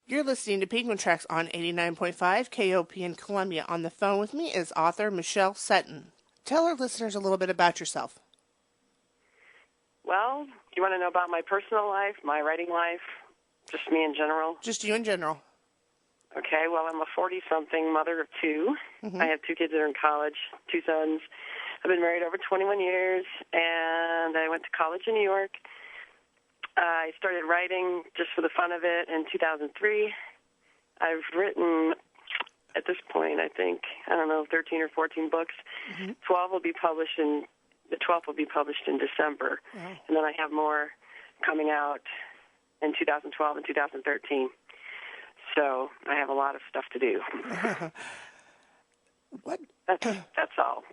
You're listening to Penguin Tracks on 89.5 KOPN Columbia. On the phone with me is author Michelle Sutton. Tell our listeners a little bit about yourself. Well, do you want to know about my personal life, my writing life, just me in general? Just you in general. Okay, well, I'm a 40-something mother of two. Mm-hmm. I have two kids that are in college, two sons. I've been married over 21 years, and I went to college in New York. I started writing just for the fun of it in 2003. I've written, at this point, I think, 13 or 14 books. Mm-hmm. The 12th will be published in December. Wow. And then I have more coming out in 2012 and 2013. So I have a lot of stuff to do. What? That's all.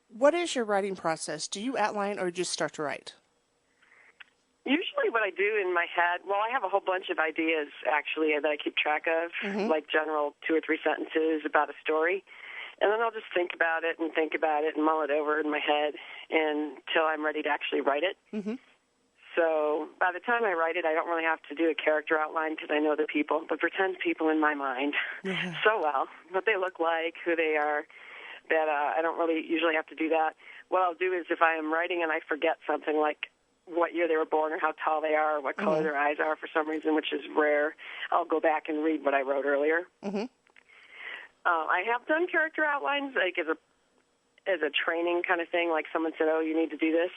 What is your writing process? Do you outline or just start to write? Usually what I do in my head, well, I have a whole bunch of ideas, actually, that I keep track of, like general 2 or 3 sentences about a story. And then I'll just think about it and mull it over in my head until I'm ready to actually write it. Mm-hmm. So by the time I write it, I don't really have to do a character outline because I know the pretend people in my mind so well, what they look like, who they are, that I don't really usually have to do that. What I'll do is if I am writing and I forget something like what year they were born or how tall they are or what color their eyes are for some reason, which is rare, I'll go back and read what I wrote earlier. Mm-hmm. I have done character outlines like as a training kind of thing, like someone said, oh, you need to do this.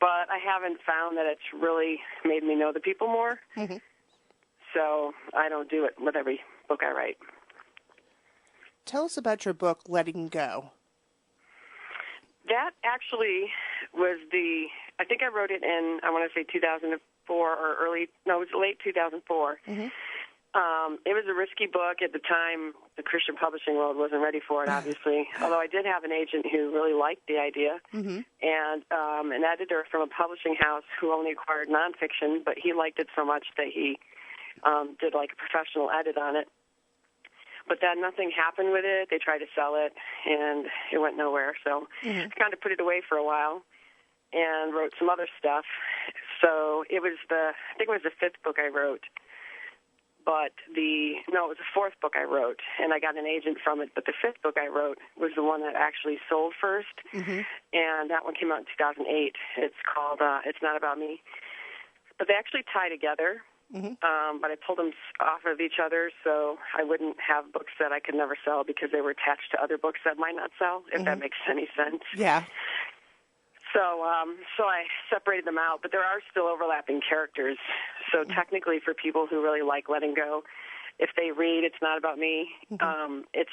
But I haven't found that it's really made me know the people more. Mm-hmm. So I don't do it with every book I write. Tell us about your book, Letting Go. That actually was I think I wrote it in, I want to say 2004 or it was late 2004. Mm-hmm. It was a risky book at the time. The Christian publishing world wasn't ready for it, obviously. Although I did have an agent who really liked the idea, and an editor from a publishing house who only acquired nonfiction, but he liked it so much that he did like a professional edit on it. But then nothing happened with it. They tried to sell it, and it went nowhere. So I kind of put it away for a while and wrote some other stuff. So I think it was the 5th book I wrote. But it was the 4th book I wrote, and I got an agent from it. But the 5th book I wrote was the one that actually sold first, and that one came out in 2008. It's called It's Not About Me. But they actually tie together, but I pulled them off of each other so I wouldn't have books that I could never sell because they were attached to other books that might not sell, if that makes any sense. Yeah. So I separated them out, but there are still overlapping characters. So technically for people who really like Letting Go, if they read It's Not About Me, it's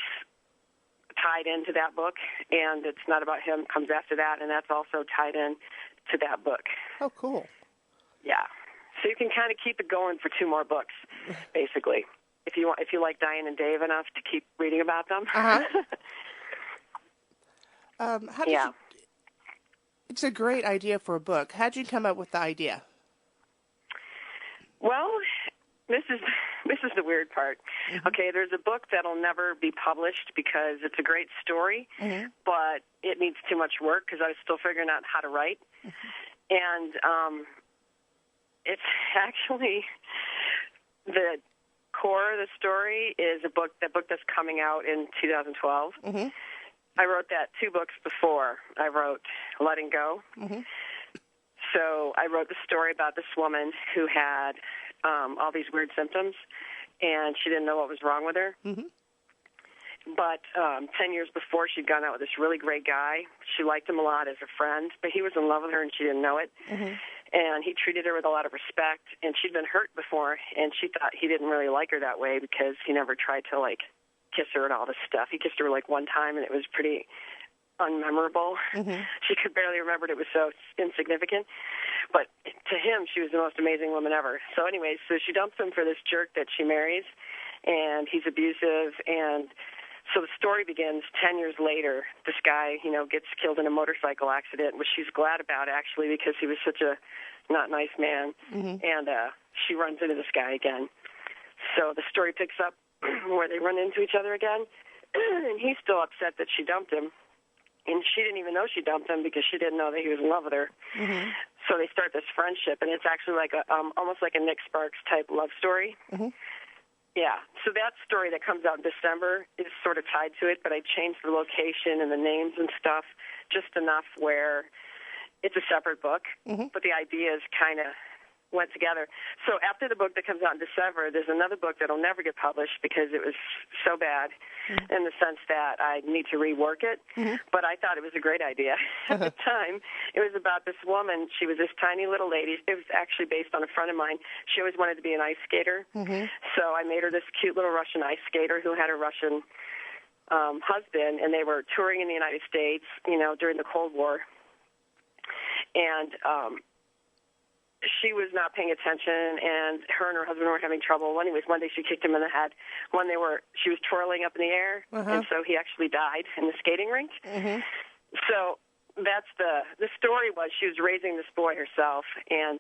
tied into that book, and It's Not About Him comes after that, and that's also tied in to that book. Oh, cool. Yeah. So you can kind of keep it going for 2 more books, basically, if you like Diane and Dave enough to keep reading about them. It's a great idea for a book. How did you come up with the idea? Well, this is the weird part. Okay, there's a book that'll never be published because it's a great story, but it needs too much work because I was still figuring out how to write. And it's actually the core of the story is the book that's coming out in 2012. I wrote that 2 books before. I wrote Letting Go. So I wrote the story about this woman who had all these weird symptoms, and she didn't know what was wrong with her. But 10 years before, she'd gone out with this really great guy. She liked him a lot as a friend, but he was in love with her, and she didn't know it. And he treated her with a lot of respect, and she'd been hurt before, and she thought he didn't really like her that way because he never tried to, kiss her and all this stuff. He kissed her, 1 time, and it was pretty unmemorable. She could barely remember it. It was so insignificant. But to him, she was the most amazing woman ever. So anyways, so she dumps him for this jerk that she marries, and he's abusive. And so the story begins 10 years later. This guy, gets killed in a motorcycle accident, which she's glad about, actually, because he was such a not nice man. And she runs into this guy again. So the story picks up where they run into each other again, and he's still upset that she dumped him. And she didn't even know she dumped him because she didn't know that he was in love with her. Mm-hmm. So they start this friendship, and it's actually like almost like a Nick Sparks type love story. Mm-hmm. Yeah. So that story that comes out in December is sort of tied to it, but I changed the location and the names and stuff just enough where it's a separate book, but the ideas kind of went together. So after the book that comes out in December, there's another book that'll never get published because it was so bad in the sense that I need to rework it. But I thought it was a great idea at the time. It was about this woman. She was this tiny little lady. It was actually based on a friend of mine. She always wanted to be an ice skater. So I made her this cute little Russian ice skater who had a Russian husband, and they were touring in the United States, during the Cold War. And she was not paying attention, and her and her husband were having trouble. Anyways, one day she kicked him in the head. She was twirling up in the air, and so he actually died in the skating rink. So that's the story was she was raising this boy herself, and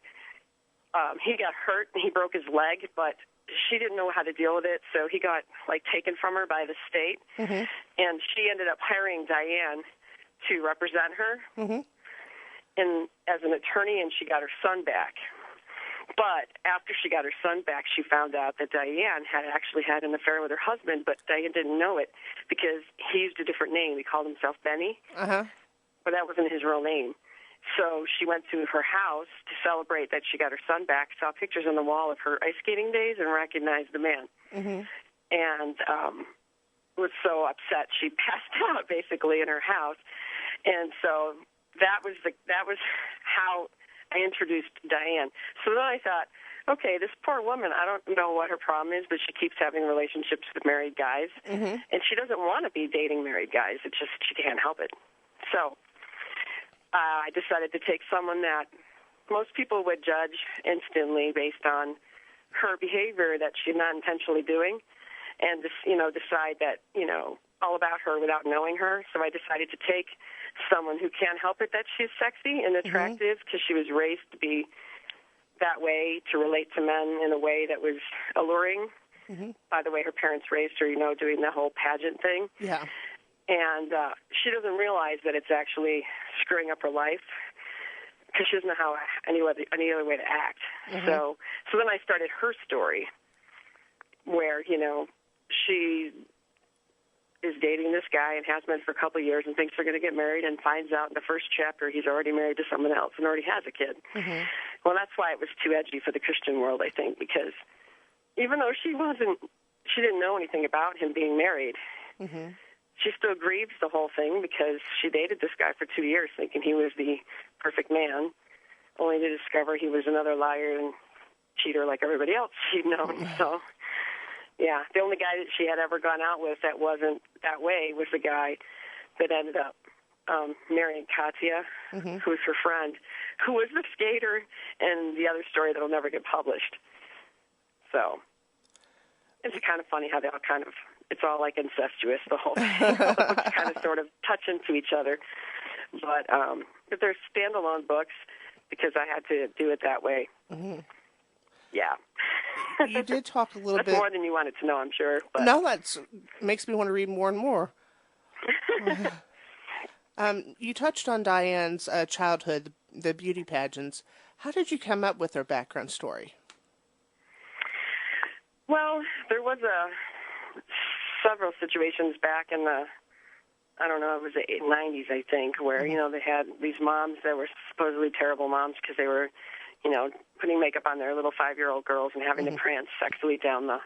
he got hurt, and he broke his leg, but she didn't know how to deal with it, so he got, taken from her by the state, and she ended up hiring Diane to represent her. As an attorney, and she got her son back. But after she got her son back, she found out that Diane had actually had an affair with her husband, but Diane didn't know it because he used a different name. He called himself Benny, but that wasn't his real name. So she went to her house to celebrate that she got her son back, saw pictures on the wall of her ice skating days, and recognized the man. And was so upset she passed out basically in her house. And so that was how I introduced Diane. So then I thought, okay, this poor woman, I don't know what her problem is, but she keeps having relationships with married guys, and she doesn't want to be dating married guys. It's just she can't help it. So I decided to take someone that most people would judge instantly based on her behavior that she's not intentionally doing, and just, decide that, all about her without knowing her. So I decided to take someone who can't help it that she's sexy and attractive because she was raised to be that way, to relate to men in a way that was alluring. By the way, her parents raised her, doing the whole pageant thing. Yeah. And she doesn't realize that it's actually screwing up her life because she doesn't know how any other way to act. So then I started her story where, she is dating this guy and has been for a couple of years and thinks they're going to get married, and finds out in the first chapter he's already married to someone else and already has a kid. Well, that's why it was too edgy for the Christian world, I think, because even though she didn't know anything about him being married, she still grieves the whole thing because she dated this guy for 2 years thinking he was the perfect man, only to discover he was another liar and cheater like everybody else she'd known. So, yeah, the only guy that she had ever gone out with that wasn't that way was the guy that ended up marrying Katya, who was her friend, who was the skater, and the other story that will never get published. So it's kind of funny how they all it's all like incestuous, the whole thing. It's kind of sort of touch into each other. But they're standalone books because I had to do it that way. Yeah. You did talk a little That's bit. more than you wanted to know, I'm sure. But. No, that makes me want to read more and more. You touched on Diane's childhood, the beauty pageants. How did you come up with her background story? Well, there was several situations back in the, it was the 90s, I think, where, they had these moms that were supposedly terrible moms because they were, putting makeup on their little 5-year-old girls and having to prance sexually down the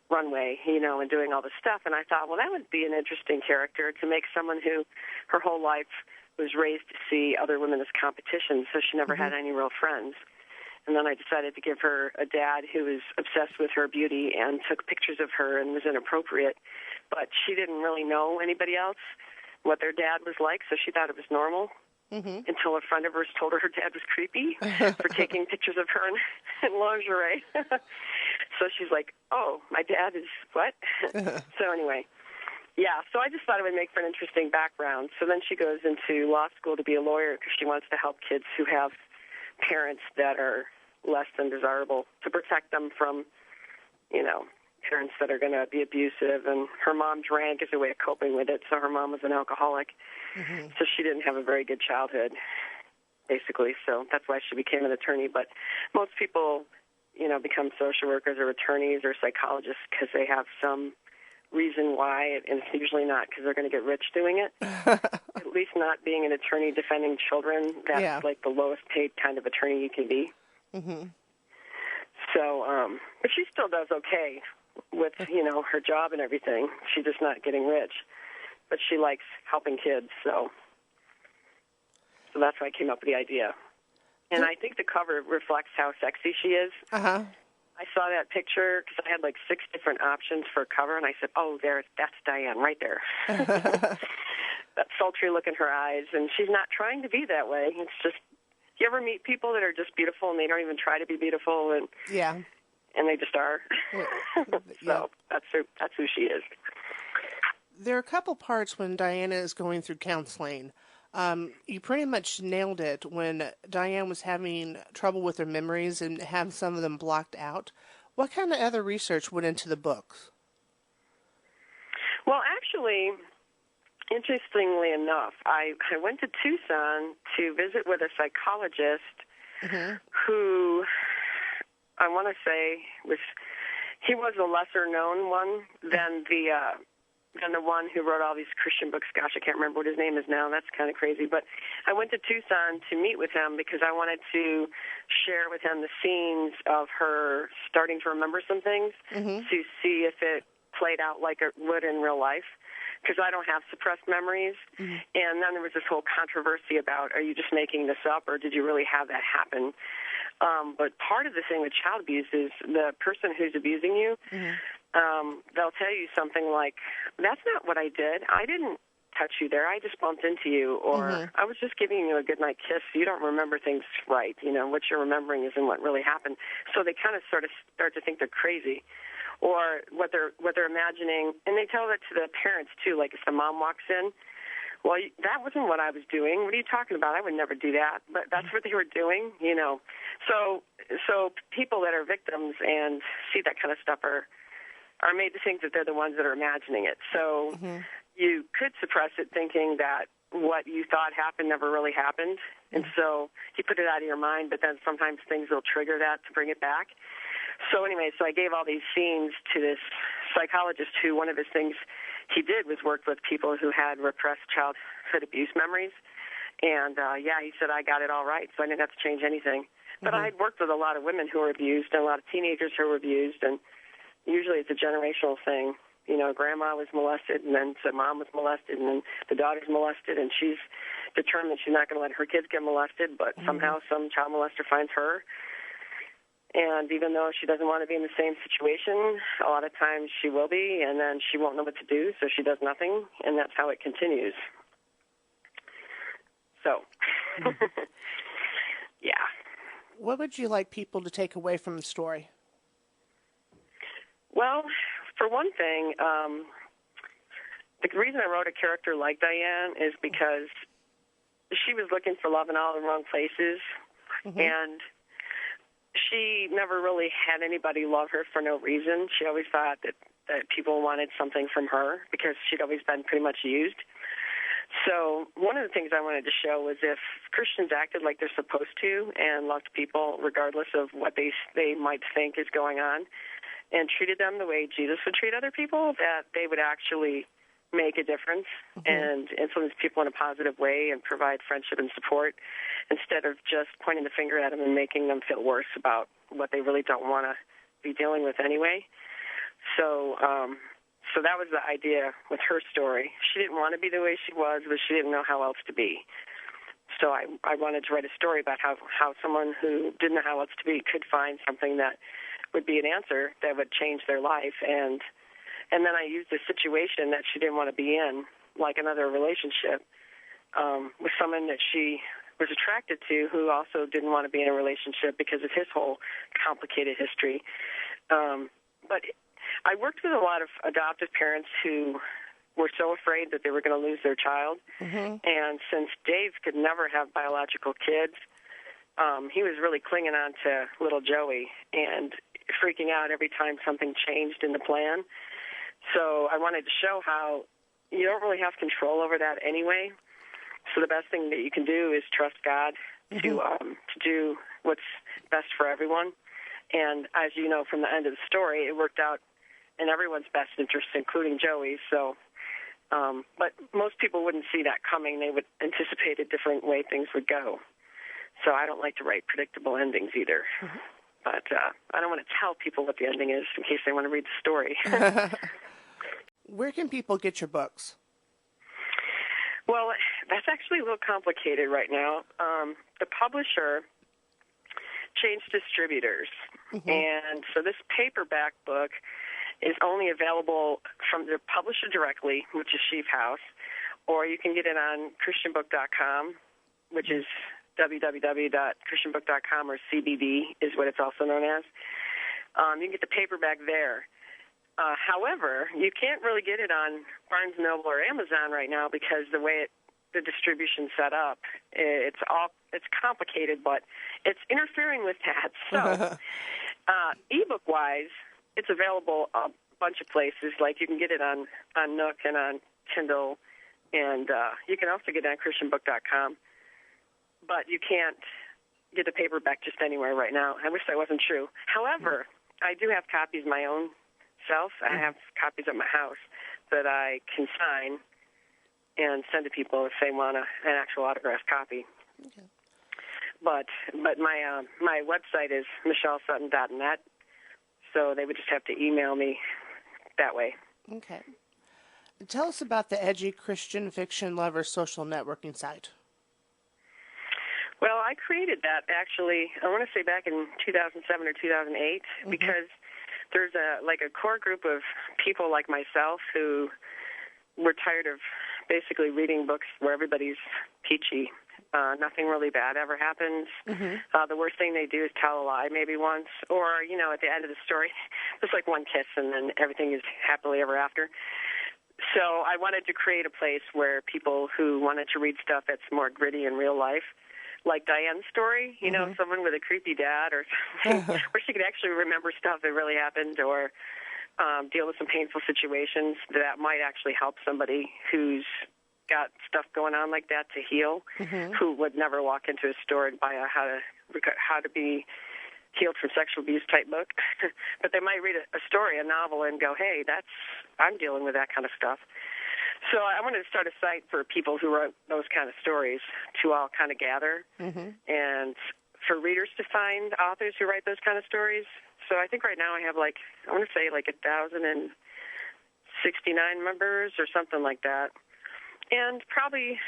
runway, and doing all this stuff. And I thought, well, that would be an interesting character to make someone who her whole life was raised to see other women as competition, so she never had any real friends. And then I decided to give her a dad who was obsessed with her beauty and took pictures of her and was inappropriate. But she didn't really know anybody else, what their dad was like, so she thought it was normal. Until a friend of hers told her dad was creepy for taking pictures of her in lingerie. So she's like, oh, my dad is what? So anyway, yeah, so I just thought it would make for an interesting background. So then she goes into law school to be a lawyer because she wants to help kids who have parents that are less than desirable, to protect them from, parents that are going to be abusive, and her mom drank as a way of coping with it, so her mom was an alcoholic. So she didn't have a very good childhood, basically, so that's why she became an attorney. But most people, become social workers or attorneys or psychologists because they have some reason why, and it's usually not because they're going to get rich doing it. At least not being an attorney defending children. That's like the lowest paid kind of attorney you can be. So, but she still does okay with, her job and everything. She's just not getting rich. But she likes helping kids, so that's why I came up with the idea. And I think the cover reflects how sexy she is. I saw that picture because I had like 6 different options for a cover, and I said, oh, that's Diane right there. That sultry look in her eyes, and she's not trying to be that way. It's just, you ever meet people that are just beautiful and they don't even try to be beautiful, and they just are? So that's who she is. There are a couple parts when Diana is going through counseling. You pretty much nailed it when Diane was having trouble with her memories and having some of them blocked out. What kind of other research went into the books? Well, actually, interestingly enough, I went to Tucson to visit with a psychologist who I want to say he was a lesser-known one than the one who wrote all these Christian books. Gosh, I can't remember what his name is now. That's kind of crazy. But I went to Tucson to meet with him because I wanted to share with him the scenes of her starting to remember some things to see if it played out like it would in real life, because I don't have suppressed memories. And then there was this whole controversy about, are you just making this up, or did you really have that happen? But part of the thing with child abuse is the person who's abusing you, they'll tell you something like, that's not what I did. I didn't touch you there. I just bumped into you, or I was just giving you a goodnight kiss. You don't remember things right. What you're remembering isn't what really happened. So they kind of sort of start to think they're crazy, or what they're imagining. And they tell that to the parents, too, like if the mom walks in, well, that wasn't what I was doing. What are you talking about? I would never do that. But that's what they were doing, So people that are victims and see that kind of stuff are made to think that they're the ones that are imagining it. So you could suppress it thinking that what you thought happened never really happened. And so you put it out of your mind, but then sometimes things will trigger that to bring it back. So anyway, so I gave all these scenes to this psychologist who one of his things he did was work with people who had repressed childhood abuse memories. And, he said, I got it all right, so I didn't have to change anything. But I had worked with a lot of women who were abused and a lot of teenagers who were abused, and usually it's a generational thing. Grandma was molested, and then the mom was molested, and then the daughter's molested, and she's determined she's not going to let her kids get molested, but somehow some child molester finds her. And even though she doesn't want to be in the same situation, a lot of times she will be, and then she won't know what to do, so she does nothing, and that's how it continues. So, yeah. What would you like people to take away from the story? Well, for one thing, the reason I wrote a character like Diane is because she was looking for love in all the wrong places, and she never really had anybody love her for no reason. She always thought that people wanted something from her because she'd always been pretty much used. So one of the things I wanted to show was if Christians acted like they're supposed to and loved people regardless of what they might think is going on and treated them the way Jesus would treat other people, that they would actually make a difference and influence people in a positive way and provide friendship and support instead of just pointing the finger at them and making them feel worse about what they really don't want to be dealing with anyway. So that was the idea with her story. She didn't want to be the way she was, but she didn't know how else to be. So I wanted to write a story about how someone who didn't know how else to be could find something that would be an answer that would change their life. And then I used a situation that she didn't want to be in, like another relationship, with someone that she was attracted to who also didn't want to be in a relationship because of his whole complicated history. But I worked with a lot of adoptive parents who were so afraid that they were going to lose their child. And since Dave could never have biological kids, he was really clinging on to little Joey. And freaking out every time something changed in the plan. So I wanted to show how you don't really have control over that anyway. So the best thing that you can do is trust God to do what's best for everyone. And as you know from the end of the story, it worked out in everyone's best interest, including Joey's. So, but most people wouldn't see that coming. They would anticipate a different way things would go. So I don't like to write predictable endings either. But I don't want to tell people what the ending is in case they want to read the story. Where can people get your books? Well, that's actually a little complicated right now. The publisher changed distributors, and so this paperback book is only available from the publisher directly, which is Sheaf House, or you can get it on christianbook.com, which is www.christianbook.com, or CBD is what it's also known as. You can get the paperback there. However, you can't really get it on Barnes & Noble or Amazon right now because the way the distribution's set up, it's complicated, but it's interfering with that. So, ebook-wise, it's available a bunch of places. Like you can get it on Nook and on Kindle, and you can also get it on christianbook.com. But you can't get the paperback just anywhere right now. I wish that wasn't true. However, I do have copies my own self. I have copies at my house that I can sign and send to people if they want an actual autographed copy. Okay. But my website is michellesutton.net, so they would just have to email me that way. Okay. Tell us about the Edgy Christian Fiction Lovers social networking site. Well, I created that actually, I want to say back in 2007 or 2008, because there's a core group of people like myself who were tired of basically reading books where everybody's peachy. Nothing really bad ever happens. The worst thing they do is tell a lie maybe once, or, at the end of the story, there's like one kiss and then everything is happily ever after. So I wanted to create a place where people who wanted to read stuff that's more gritty in real life, like Diane's story, someone with a creepy dad or something, where she could actually remember stuff that really happened, or deal with some painful situations that might actually help somebody who's got stuff going on like that to heal, who would never walk into a store and buy a how to be healed from sexual abuse type book. But they might read a story, a novel, and go, hey, I'm dealing with that kind of stuff. So I wanted to start a site for people who wrote those kind of stories to all kind of gather, and for readers to find authors who write those kind of stories. So I think right now I have I want to say 1,069 members or something like that. And probably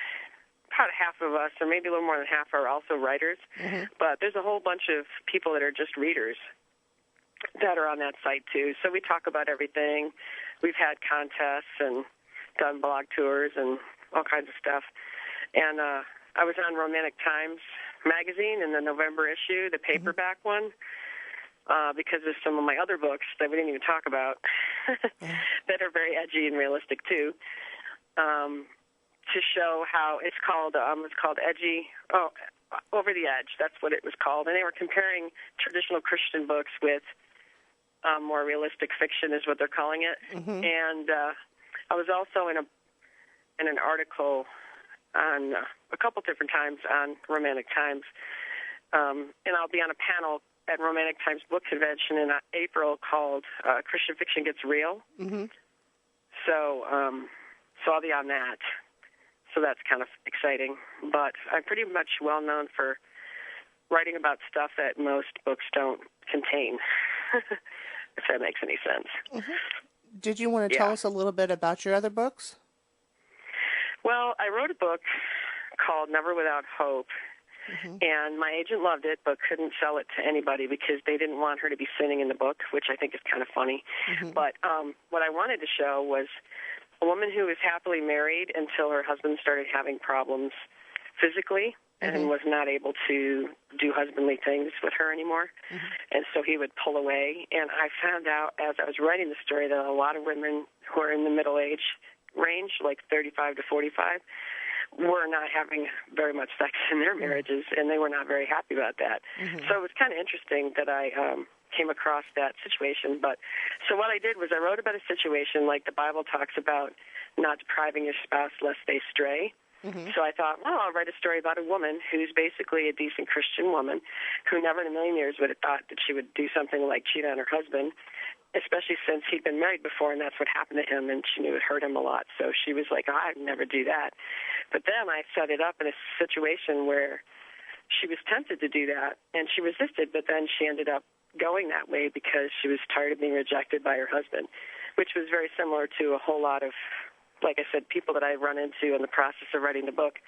about half of us, or maybe a little more than half, are also writers. But there's a whole bunch of people that are just readers that are on that site too. So we talk about everything. We've had contests and done blog tours and all kinds of stuff. And I was on Romantic Times magazine in the November issue, the paperback one, because there's some of my other books that we didn't even talk about that are very edgy and realistic too, to show how it's called Edgy, Over the Edge. That's what it was called. And they were comparing traditional Christian books with more realistic fiction is what they're calling it. And I was also in an article on a couple different times on Romantic Times, and I'll be on a panel at Romantic Times Book Convention in April called Christian Fiction Gets Real. So I'll be on that. So that's kind of exciting. But I'm pretty much well known for writing about stuff that most books don't contain, if that makes any sense. Did you want to tell us a little bit about your other books? Well, I wrote a book called Never Without Hope, and my agent loved it but couldn't sell it to anybody because they didn't want her to be sinning in the book, which I think is kind of funny. But what I wanted to show was a woman who was happily married until her husband started having problems physically and was not able to do husbandly things with her anymore. And so he would pull away. And I found out as I was writing the story that a lot of women who are in the middle age range, like 35 to 45, were not having very much sex in their marriages, and they were not very happy about that. So it was kind of interesting that I came across that situation. But so what I did was I wrote about a situation like the Bible talks about not depriving your spouse lest they stray. Mm-hmm. So I thought, well, I'll write a story about a woman who's basically a decent Christian woman who never in a million years would have thought that she would do something like cheat on her husband, especially since he'd been married before and that's what happened to him, and she knew it hurt him a lot. So she was like, I'd never do that. But then I set it up in a situation where she was tempted to do that, and she resisted, but then she ended up going that way because she was tired of being rejected by her husband, which was very similar to a whole lot of, like I said, people that I run into in the process of writing the book.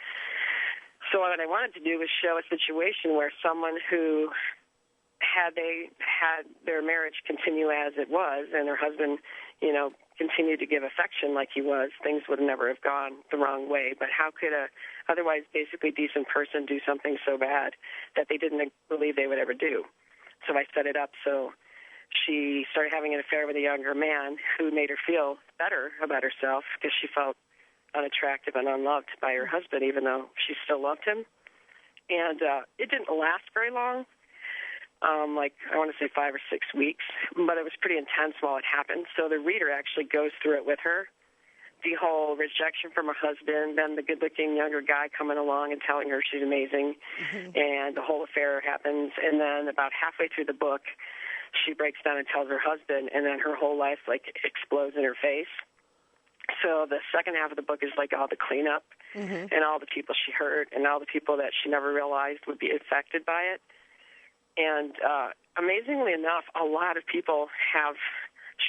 So what I wanted to do was show a situation where someone who had their marriage continue as it was and her husband, continued to give affection like he was, things would never have gone the wrong way. But how could a otherwise basically decent person do something so bad that they didn't believe they would ever do? So I set it up so she started having an affair with a younger man who made her feel better about herself because she felt unattractive and unloved by her husband, even though she still loved him. And it didn't last very long, I want to say 5 or 6 weeks, but it was pretty intense while it happened. So the reader actually goes through it with her. The whole rejection from her husband, then the good-looking younger guy coming along and telling her she's amazing, and the whole affair happens. And then about halfway through the book, she breaks down and tells her husband, and then her whole life, explodes in her face. So the second half of the book is, all the cleanup and all the people she hurt and all the people that she never realized would be affected by it. And amazingly enough, a lot of people have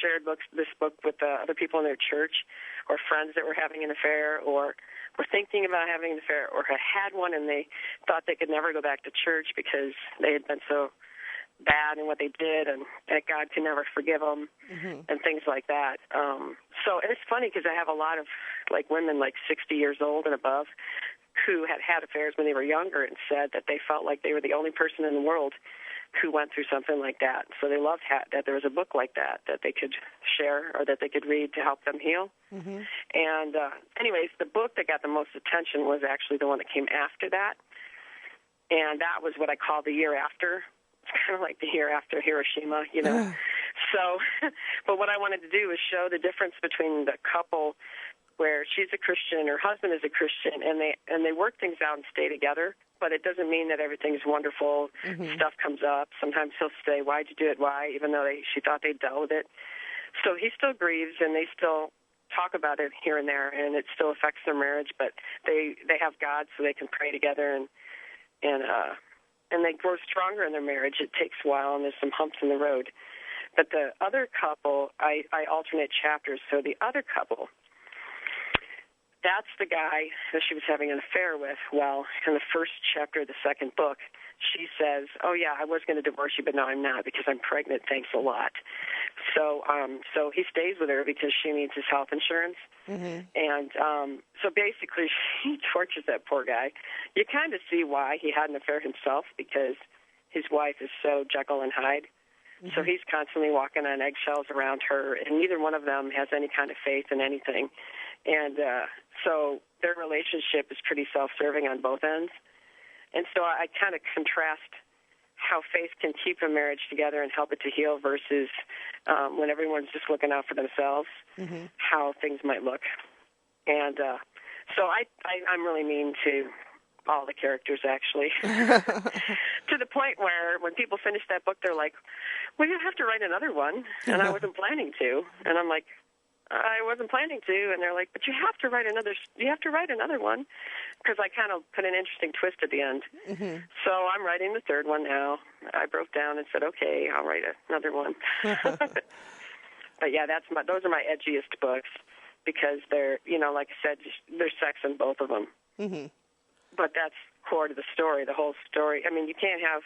shared this book with other people in their church or friends that were having an affair or were thinking about having an affair or had one and they thought they could never go back to church because they had been so bad in what they did and that God could never forgive them and things like that. So and it's funny because I have a lot of women 60 years old and above who had affairs when they were younger and said that they felt like they were the only person in the world who went through something like that. So they loved that there was a book like that they could share or that they could read to help them heal. And anyways, the book that got the most attention was actually the one that came after that. And that was what I call the year after. It's kind of like the year after Hiroshima, So, but what I wanted to do was show the difference between the couple where she's a Christian, her husband is a Christian, and they work things out and stay together. But it doesn't mean that everything's wonderful. Stuff comes up. Sometimes he'll say, "Why'd you do it? Why?" Even though she thought they'd dealt with it. So he still grieves, and they still talk about it here and there, and it still affects their marriage. But they have God, so they can pray together, and they grow stronger in their marriage. It takes a while, and there's some humps in the road. But the other couple, I alternate chapters. So the other couple, that's the guy that she was having an affair with. Well, in the first chapter of the second book, she says, "Oh yeah, I was going to divorce you, but now I'm not because I'm pregnant. Thanks a lot." So he stays with her because she needs his health insurance, and so basically she tortures that poor guy. You kind of see why he had an affair himself because his wife is so Jekyll and Hyde. So he's constantly walking on eggshells around her, and neither one of them has any kind of faith in anything. And so their relationship is pretty self-serving on both ends. And so I kind of contrast how faith can keep a marriage together and help it to heal versus when everyone's just looking out for themselves, how things might look. And so I'm really mean to all the characters, actually, to the point where when people finish that book, they're like, "Well, you have to write another one," and I wasn't planning to. And I'm like, "I wasn't planning to," and they're like, "But you have to write another one," because I kind of put an interesting twist at the end. So I'm writing the third one now. I broke down and said, "Okay, I'll write another one." But yeah, those are my edgiest books because they're, like I said, there's sex in both of them. But that's core to the story, the whole story. I mean, you can't have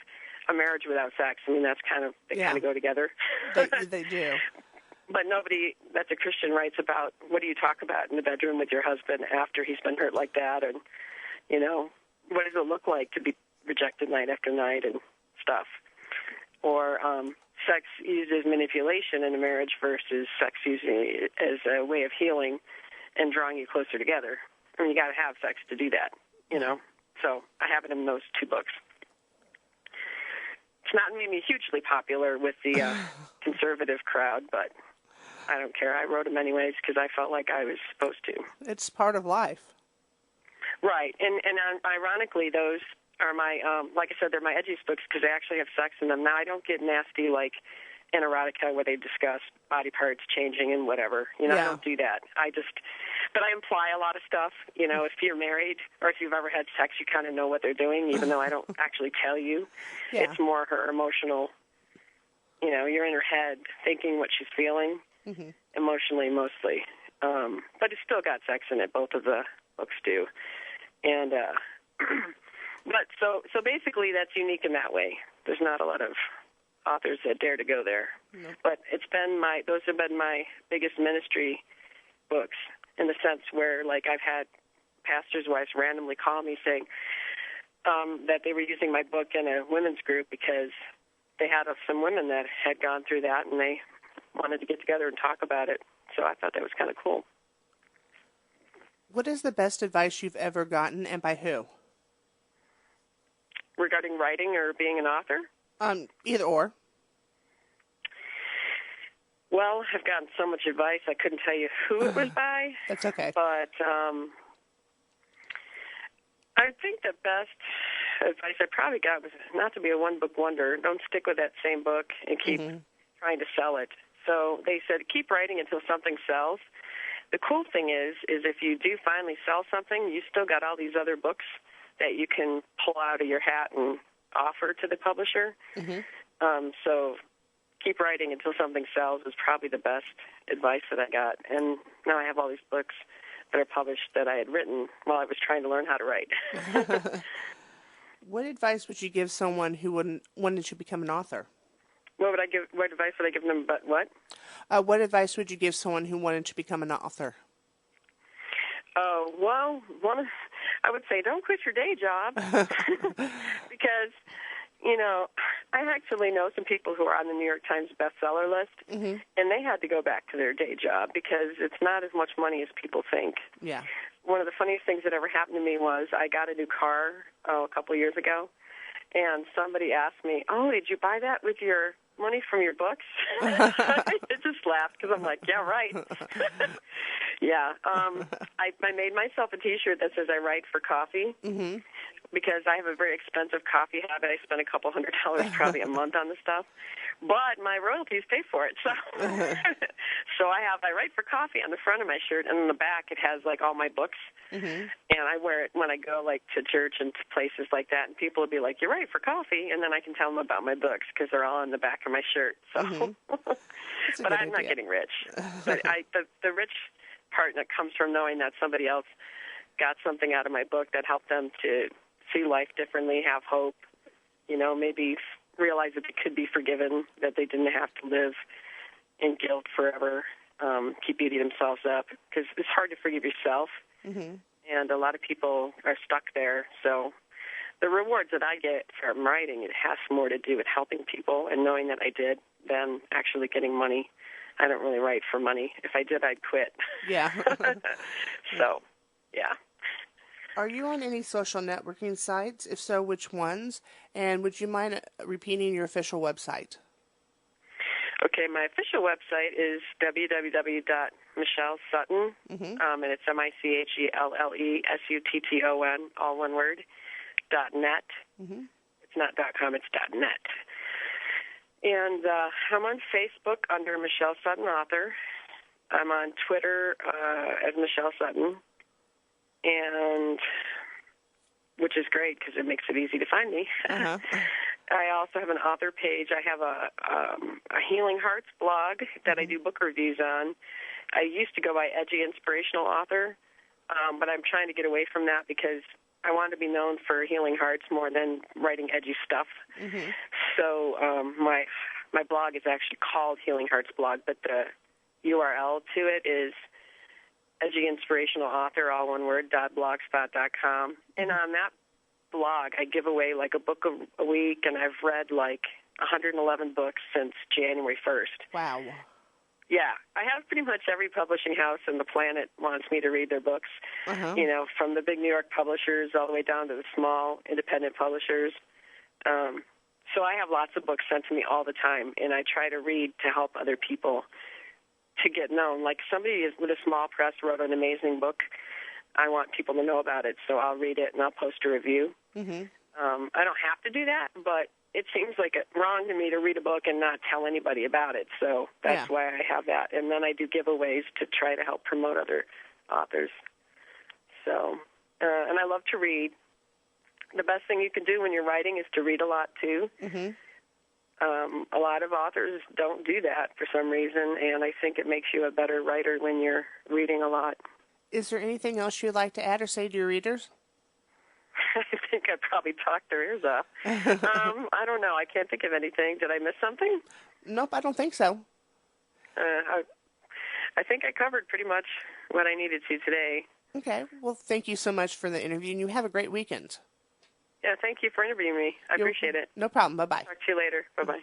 a marriage without sex. I mean, they kind of go together. They do. But nobody that's a Christian writes about what do you talk about in the bedroom with your husband after he's been hurt like that, and what does it look like to be rejected night after night and stuff, or sex used as manipulation in a marriage versus sex used as a way of healing and drawing you closer together. I mean, you got to have sex to do that, So I have it in those two books. It's not made me hugely popular with the conservative crowd, but I don't care. I wrote them anyways because I felt like I was supposed to. It's part of life. Right, and ironically, those are my, like I said, they're my edgiest books because they actually have sex in them. Now, I don't get nasty like in erotica where they discuss body parts changing and whatever. You know, I don't do that. But I imply a lot of stuff. You know, if you're married or if you've ever had sex, you kind of know what they're doing, even though I don't actually tell you. Yeah. It's more her emotional, you know, you're in her head thinking what she's feeling, emotionally mostly. But it's still got sex in it. Both of the books do. And, but so basically that's unique in that way. There's not a lot of authors that dare to go there. Nope. But those have been my biggest ministry books in the sense where, like, I've had pastors' wives randomly call me saying that they were using my book in a women's group because they had some women that had gone through that and they wanted to get together and talk about it. So I thought that was kind of cool. What is the best advice you've ever gotten, and by who? Regarding writing or being an author? Either or. Well, I've gotten so much advice, I couldn't tell you who it was by. That's okay. But I think the best advice I probably got was not to be a one-book wonder. Don't stick with that same book and keep trying to sell it. So they said keep writing until something sells. The cool thing is if you do finally sell something, you still got all these other books that you can pull out of your hat and offer to the publisher. So keep writing until something sells is probably the best advice that I got. And now I have all these books that are published that I had written while I was trying to learn how to write. What advice would you give someone who wanted to become an author? What advice would I give them about what? What advice would you give someone who wanted to become an author? Oh, well, I would say don't quit your day job because, you know, I actually know some people who are on the New York Times bestseller list, and they had to go back to their day job because it's not as much money as people think. Yeah. One of the funniest things that ever happened to me was I got a new car a couple of years ago, and somebody asked me, oh, did you buy that with your money from your books? I just laughed because I'm like, yeah, right. Yeah. I made myself a T-shirt that says I write for coffee because I have a very expensive coffee habit. I spend a couple $100 probably a month on the stuff. But my royalties pay for it. So so I write for coffee on the front of my shirt, and on the back it has, like, all my books. And I wear it when I go, like, to church and to places like that, and people will be like, you write for coffee? And then I can tell them about my books because they're all on the back of my shirt. So, but I'm not getting rich. But the rich part that comes from knowing that somebody else got something out of my book that helped them to see life differently, have hope, you know, maybe realize that they could be forgiven, that they didn't have to live in guilt forever, keep beating themselves up, because it's hard to forgive yourself, and a lot of people are stuck there. So the rewards that I get from writing, it has more to do with helping people and knowing that I did than actually getting money. I don't really write for money. If I did, I'd quit. Yeah. So, yeah. Are you on any social networking sites? If so, which ones? And would you mind repeating your official website? Okay, my official website is www.michellesutton, and it's MICHELLESUTTON, all one word, .net. It's not .com, it's .net. And I'm on Facebook under Michelle Sutton Author. I'm on Twitter as Michelle Sutton, and which is great because it makes it easy to find me. I also have an author page. I have a Healing Hearts blog that I do book reviews on. I used to go by Edgy Inspirational Author, but I'm trying to get away from that because I want to be known for healing hearts more than writing edgy stuff. So my blog is actually called Healing Hearts Blog, but the URL to it is Edgy Inspirational Author, all one word, .blogspot.com. And on that blog, I give away like a book a week, and I've read like 111 books since January 1st. Wow. Yeah, I have pretty much every publishing house on the planet wants me to read their books, you know, from the big New York publishers all the way down to the small independent publishers. So I have lots of books sent to me all the time, and I try to read to help other people to get known. Like somebody with a small press wrote an amazing book. I want people to know about it, so I'll read it and I'll post a review. Mm-hmm. I don't have to do that, but it seems like it's wrong to me to read a book and not tell anybody about it. So that's why I have that. And then I do giveaways to try to help promote other authors. So, and I love to read. The best thing you can do when you're writing is to read a lot, too. Mm-hmm. A lot of authors don't do that for some reason, and I think it makes you a better writer when you're reading a lot. Is there anything else you'd like to add or say to your readers? I think I probably talked their ears off. I don't know. I can't think of anything. Did I miss something? Nope, I don't think so. I think I covered pretty much what I needed to today. Okay. Well, thank you so much for the interview, and you have a great weekend. Yeah, thank you for interviewing me. I appreciate it. No problem. Bye-bye. Talk to you later. Bye-bye.